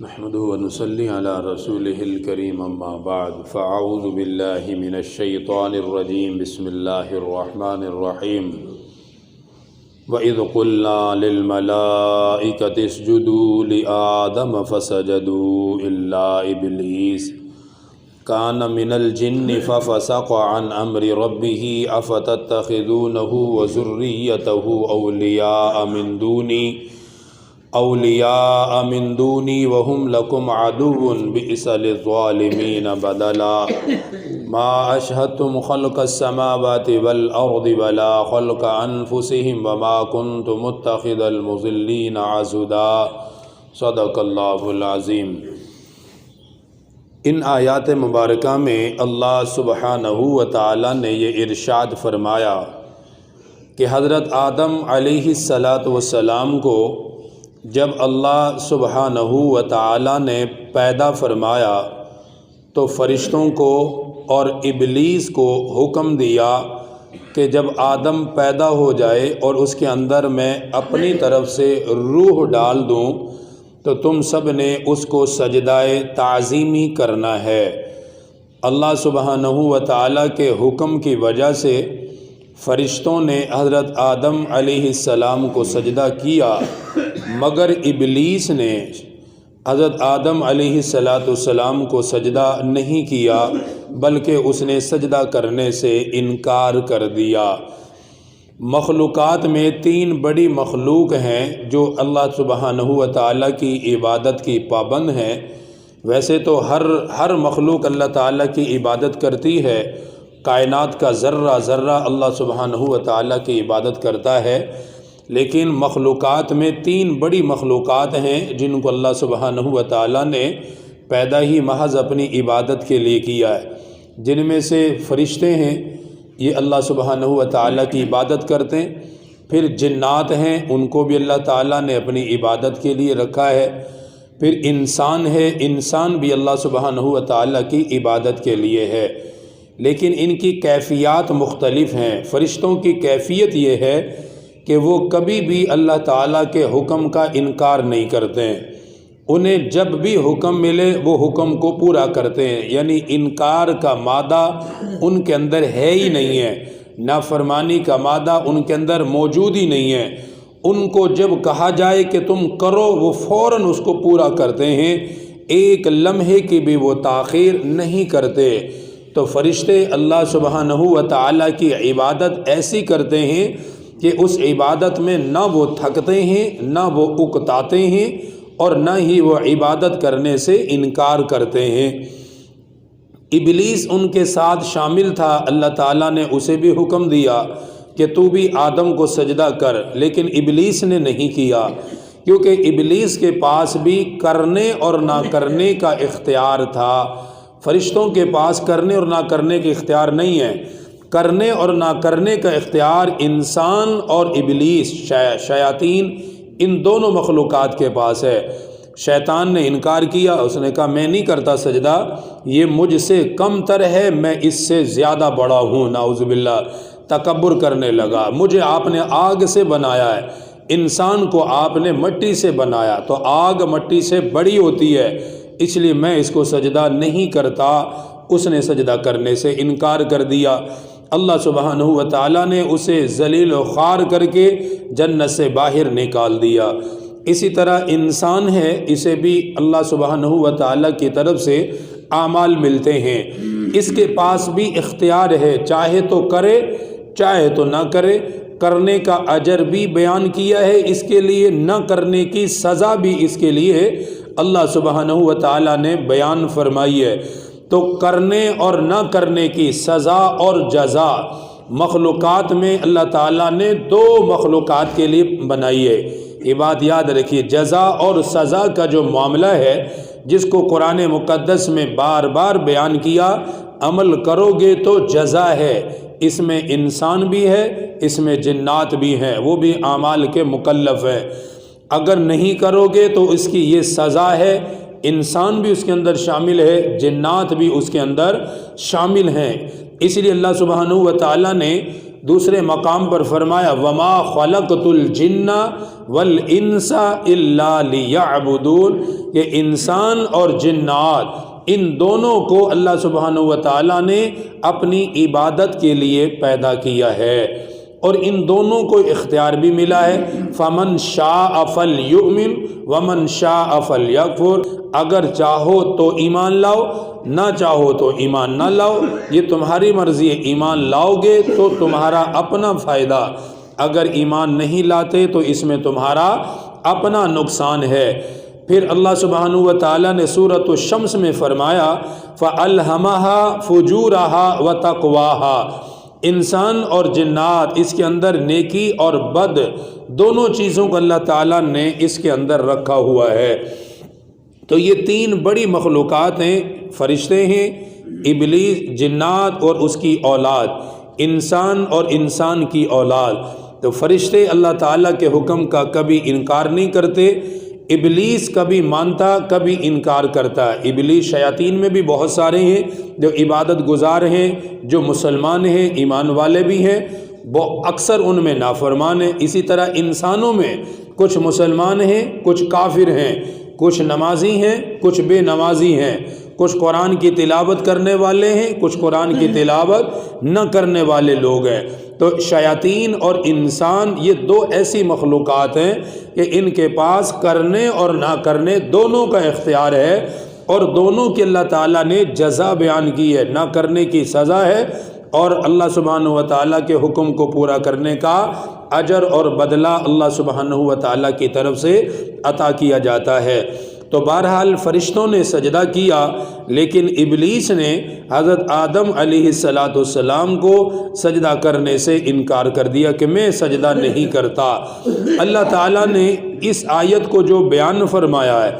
نحمده ونصلي على رسوله الكريم أما بعد فأعوذ بالله من الشيطان الرجيم بسم الله الرحمن الرحيم وإذ قلنا للملائكة اسجدوا لآدم فسجدوا إلا إبليس كان من الجن ففسق عن أمر ربه أفتتخذونه وذريته أولياء من دوني وهم لكم عدو بئس للظالمين بدلا ما أشهدتم خلق السماوات والأرض ولا خلق أنفسهم وما كنت متخذ المضلين عضدا صدق اللہ العظیم۔ ان آیات مبارکہ میں اللہ سبحانہ و تعالی نے یہ ارشاد فرمایا کہ حضرت آدم علیہ السلام کو جب اللہ سبحانہ و تعالی نے پیدا فرمایا تو فرشتوں کو اور ابلیس کو حکم دیا کہ جب آدم پیدا ہو جائے اور اس کے اندر میں اپنی طرف سے روح ڈال دوں تو تم سب نے اس کو سجدہ تعظیمی کرنا ہے۔ اللہ سبحانہ و تعالی کے حکم کی وجہ سے فرشتوں نے حضرت آدم علیہ السلام کو سجدہ کیا، مگر ابلیس نے حضرت آدم علیہ السلام کو سجدہ نہیں کیا بلکہ اس نے سجدہ کرنے سے انکار کر دیا۔ مخلوقات میں تین بڑی مخلوق ہیں جو اللہ سبحانہ و تعالیٰ کی عبادت کی پابند ہیں۔ ویسے تو ہر مخلوق اللہ تعالیٰ کی عبادت کرتی ہے، کائنات کا ذرہ ذرہ اللہ سبحانہ و تعالیٰ کی عبادت کرتا ہے، لیکن مخلوقات میں تین بڑی مخلوقات ہیں جن کو اللہ سبحانہ و تعالیٰ نے پیدا ہی محض اپنی عبادت کے لیے کیا ہے۔ جن میں سے فرشتے ہیں، یہ اللہ سبحانہ و تعالیٰ کی عبادت کرتے ہیں۔ پھر جنات ہیں، ان کو بھی اللہ تعالیٰ نے اپنی عبادت کے لیے رکھا ہے۔ پھر انسان ہے، انسان بھی اللہ سبحانہ و تعالیٰ کی عبادت کے لیے ہے، لیکن ان کی کیفیات مختلف ہیں۔ فرشتوں کی کیفیت یہ ہے کہ وہ کبھی بھی اللہ تعالیٰ کے حکم کا انکار نہیں کرتے ہیں، انہیں جب بھی حکم ملے وہ حکم کو پورا کرتے ہیں، یعنی انکار کا مادہ ان کے اندر ہے ہی نہیں ہے، نافرمانی کا مادہ ان کے اندر موجود ہی نہیں ہے۔ ان کو جب کہا جائے کہ تم کرو وہ فوراً اس کو پورا کرتے ہیں، ایک لمحے کی بھی وہ تاخیر نہیں کرتے۔ تو فرشتے اللہ سبحانہ و تعالیٰ کی عبادت ایسی کرتے ہیں کہ اس عبادت میں نہ وہ تھکتے ہیں، نہ وہ اکتاتے ہیں، اور نہ ہی وہ عبادت کرنے سے انکار کرتے ہیں۔ ابلیس ان کے ساتھ شامل تھا، اللہ تعالیٰ نے اسے بھی حکم دیا کہ تو بھی آدم کو سجدہ کر، لیکن ابلیس نے نہیں کیا، کیونکہ ابلیس کے پاس بھی کرنے اور نہ کرنے کا اختیار تھا۔ فرشتوں کے پاس کرنے اور نہ کرنے کے اختیار نہیں ہے، کرنے اور نہ کرنے کا اختیار انسان اور ابلیس شیاطین ان دونوں مخلوقات کے پاس ہے۔ شیطان نے انکار کیا، اس نے کہا میں نہیں کرتا سجدہ، یہ مجھ سے کم تر ہے، میں اس سے زیادہ بڑا ہوں، نعوذ باللہ، تکبر کرنے لگا۔ مجھے آپ نے آگ سے بنایا ہے، انسان کو آپ نے مٹی سے بنایا، تو آگ مٹی سے بڑی ہوتی ہے، اس لیے میں اس کو سجدہ نہیں کرتا۔ اس نے سجدہ کرنے سے انکار کر دیا۔ اللہ سبحانہ و تعالیٰ نے اسے ذلیل و خوار کر کے جنت سے باہر نکال دیا۔ اسی طرح انسان ہے، اسے بھی اللہ سبحانہ و تعالیٰ کی طرف سے اعمال ملتے ہیں، اس کے پاس بھی اختیار ہے، چاہے تو کرے چاہے تو نہ کرے۔ کرنے کا اجر بھی بیان کیا ہے اس کے لیے، نہ کرنے کی سزا بھی اس کے لیے اللہ سبحانہ و تعالیٰ نے بیان فرمائی ہے۔ تو کرنے اور نہ کرنے کی سزا اور جزا مخلوقات میں اللہ تعالیٰ نے دو مخلوقات کے لیے بنائی ہے۔ یہ بات یاد رکھیے، جزا اور سزا کا جو معاملہ ہے، جس کو قرآن مقدس میں بار بار بیان کیا، عمل کرو گے تو جزا ہے، اس میں انسان بھی ہے، اس میں جنات بھی ہیں، وہ بھی اعمال کے مکلف ہیں۔ اگر نہیں کرو گے تو اس کی یہ سزا ہے، انسان بھی اس کے اندر شامل ہے، جنات بھی اس کے اندر شامل ہیں۔ اس لیے اللہ سبحانہ و تعالیٰ نے دوسرے مقام پر فرمایا وما خلقت الجن والانس الا لیعبدون، کہ انسان اور جنات ان دونوں کو اللہ سبحانہ و تعالیٰ نے اپنی عبادت کے لیے پیدا کیا ہے، اور ان دونوں کو اختیار بھی ملا ہے، فمن شاء فلیؤمن ومن شاء فلیکفر، اگر چاہو تو ایمان لاؤ، نہ چاہو تو ایمان نہ لاؤ، یہ تمہاری مرضی ہے، ایمان لاؤ گے تو تمہارا اپنا فائدہ، اگر ایمان نہیں لاتے تو اس میں تمہارا اپنا نقصان ہے۔ پھر اللہ سبحانہ و تعالیٰ نے سورۃ الشمس میں فرمایا فَأَلْهَمَهَا فُجُورَهَا وَتَقْوَاهَا، انسان اور جنات اس کے اندر نیکی اور بد دونوں چیزوں کو اللہ تعالیٰ نے اس کے اندر رکھا ہوا ہے۔ تو یہ تین بڑی مخلوقات ہیں، فرشتے ہیں، ابلیس، جنات اور اس کی اولاد، انسان اور انسان کی اولاد۔ تو فرشتے اللہ تعالیٰ کے حکم کا کبھی انکار نہیں کرتے، ابلیس کبھی مانتا کبھی انکار کرتا ہے۔ ابلیس شیاطین میں بھی بہت سارے ہیں جو عبادت گزار ہیں، جو مسلمان ہیں، ایمان والے بھی ہیں، وہ اکثر ان میں نافرمان ہیں۔ اسی طرح انسانوں میں کچھ مسلمان ہیں، کچھ کافر ہیں، کچھ نمازی ہیں، کچھ بے نمازی ہیں، کچھ قرآن کی تلاوت کرنے والے ہیں، کچھ قرآن کی تلاوت نہ کرنے والے لوگ ہیں۔ تو شیاطین اور انسان یہ دو ایسی مخلوقات ہیں کہ ان کے پاس کرنے اور نہ کرنے دونوں کا اختیار ہے، اور دونوں کی اللہ تعالیٰ نے جزا بیان کی ہے، نہ کرنے کی سزا ہے، اور اللہ سبحانہ و تعالیٰ کے حکم کو پورا کرنے کا اجر اور بدلہ اللہ سبحانہ و تعالیٰ کی طرف سے عطا کیا جاتا ہے۔ تو بہرحال فرشتوں نے سجدہ کیا، لیکن ابلیس نے حضرت آدم علیہ السلام کو سجدہ کرنے سے انکار کر دیا کہ میں سجدہ نہیں کرتا۔ اللہ تعالیٰ نے اس آیت کو جو بیان فرمایا ہے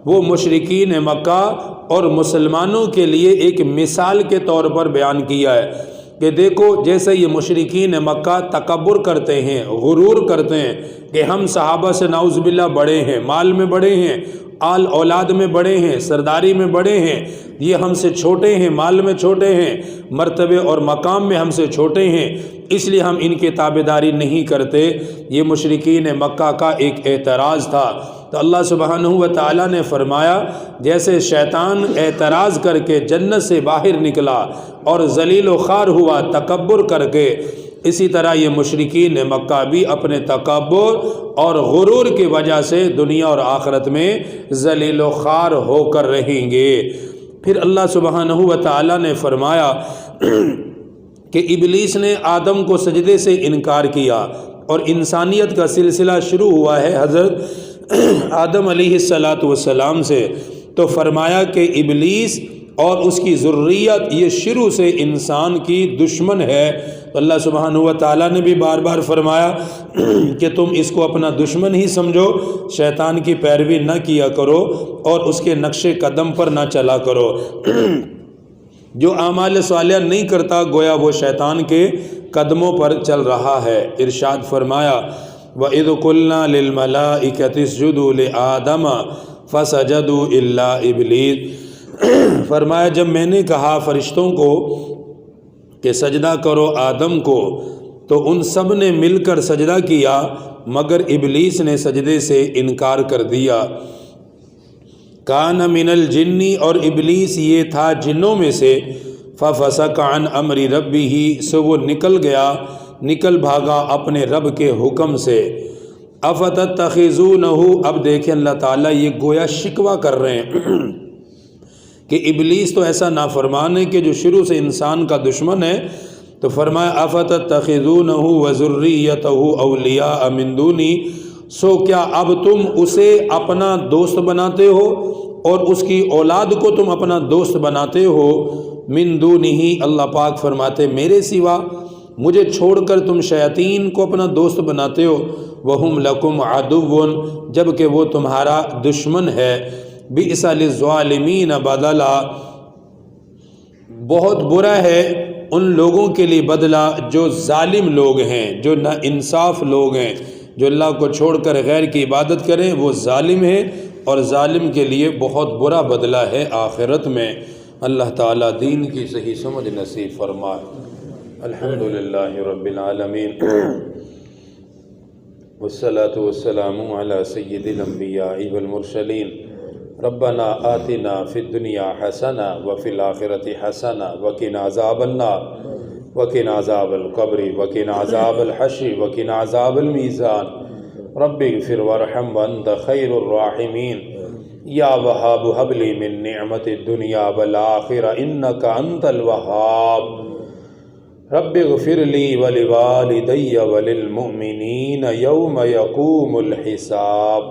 وہ مشرکین مکہ اور مسلمانوں کے لیے ایک مثال کے طور پر بیان کیا ہے کہ دیکھو جیسے یہ مشرکین مکہ تکبر کرتے ہیں، غرور کرتے ہیں کہ ہم صحابہ سے نعوذ باللہ بڑے ہیں، مال میں بڑے ہیں، آل اولاد میں بڑے ہیں، سرداری میں بڑے ہیں، یہ ہم سے چھوٹے ہیں، مال میں چھوٹے ہیں، مرتبے اور مقام میں ہم سے چھوٹے ہیں، اس لیے ہم ان کی تابعداری نہیں کرتے۔ یہ مشرکین مکہ کا ایک اعتراض تھا۔ تو اللہ سبحانہ و تعالیٰ نے فرمایا جیسے شیطان اعتراض کر کے جنت سے باہر نکلا اور ذلیل و خوار ہوا تکبر کر کے، اسی طرح یہ مشرکین مکہ بھی اپنے تکبر اور غرور کی وجہ سے دنیا اور آخرت میں ذلیل و خوار ہو کر رہیں گے۔ پھر اللہ سبحانہ و تعالیٰ نے فرمایا کہ ابلیس نے آدم کو سجدے سے انکار کیا، اور انسانیت کا سلسلہ شروع ہوا ہے حضرت آدم علیہ السلام سے۔ تو فرمایا کہ ابلیس اور اس کی ذریت یہ شروع سے انسان کی دشمن ہے۔ تو اللہ سبحانہ و تعالیٰ نے بھی بار بار فرمایا کہ تم اس کو اپنا دشمن ہی سمجھو، شیطان کی پیروی نہ کیا کرو اور اس کے نقش قدم پر نہ چلا کرو۔ جو اعمال صالحہ نہیں کرتا گویا وہ شیطان کے قدموں پر چل رہا ہے۔ ارشاد فرمایا وَإِذْ قُلْنَا لِلْمَلَائِكَةِ اسْجُدُوا لِآدَمَ فَسَجَدُوا إِلَّا إِبْلِيسَ، فرمایا جب میں نے کہا فرشتوں کو کہ سجدہ کرو آدم کو، تو ان سب نے مل کر سجدہ کیا مگر ابلیس نے سجدے سے انکار کر دیا۔ کان من الجن، اور ابلیس یہ تھا جنوں میں سے، ففسق عن امر ربہ، سو وہ نکل بھاگا اپنے رب کے حکم سے۔ افتتخذونہ، اب دیکھیں اللہ تعالیٰ یہ گویا شکوہ کر رہے ہیں کہ ابلیس تو ایسا نافرمان ہے کہ جو شروع سے انسان کا دشمن ہے۔ تو فرمایا افتتخذونہ وذریتہ اولیاء من دونی، سو کیا اب تم اسے اپنا دوست بناتے ہو اور اس کی اولاد کو تم اپنا دوست بناتے ہو؟ من دونہ، اللہ پاک فرماتے میرے سوا، مجھے چھوڑ کر تم شیاطین کو اپنا دوست بناتے ہو۔ وہم لکم عدو، جبکہ وہ تمہارا دشمن ہے۔ بئس للظالمین بدلا، بہت برا ہے ان لوگوں کے لیے بدلہ جو ظالم لوگ ہیں، جو نا انصاف لوگ ہیں، جو اللہ کو چھوڑ کر غیر کی عبادت کریں وہ ظالم ہیں، اور ظالم کے لیے بہت برا بدلہ ہے آخرت میں۔ اللہ تعالیٰ دین کی صحیح سمجھ نصیب فرمائے۔ الحمد للہ رب العالمین والصلاة والسلام علی سید الانبیاء والمرسلین ربنا آتنا فی الدنیا حسنہ وفی الآخرۃ حسنہ وقنا عذاب النار وقنا عذاب القبر وقنا عذاب الحشر وقنا عذاب المیزان رب اغفر وارحم وانت خیر الراحمین یا وہاب ہب لی من نعمت الدنیا والآخرہ انک انت الوہاب رب اغفر لی ولوالدی وللمؤمنین یوم یقوم الحساب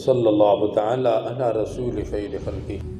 صلی اللہ تعالی علی رسول خیر خلقہ.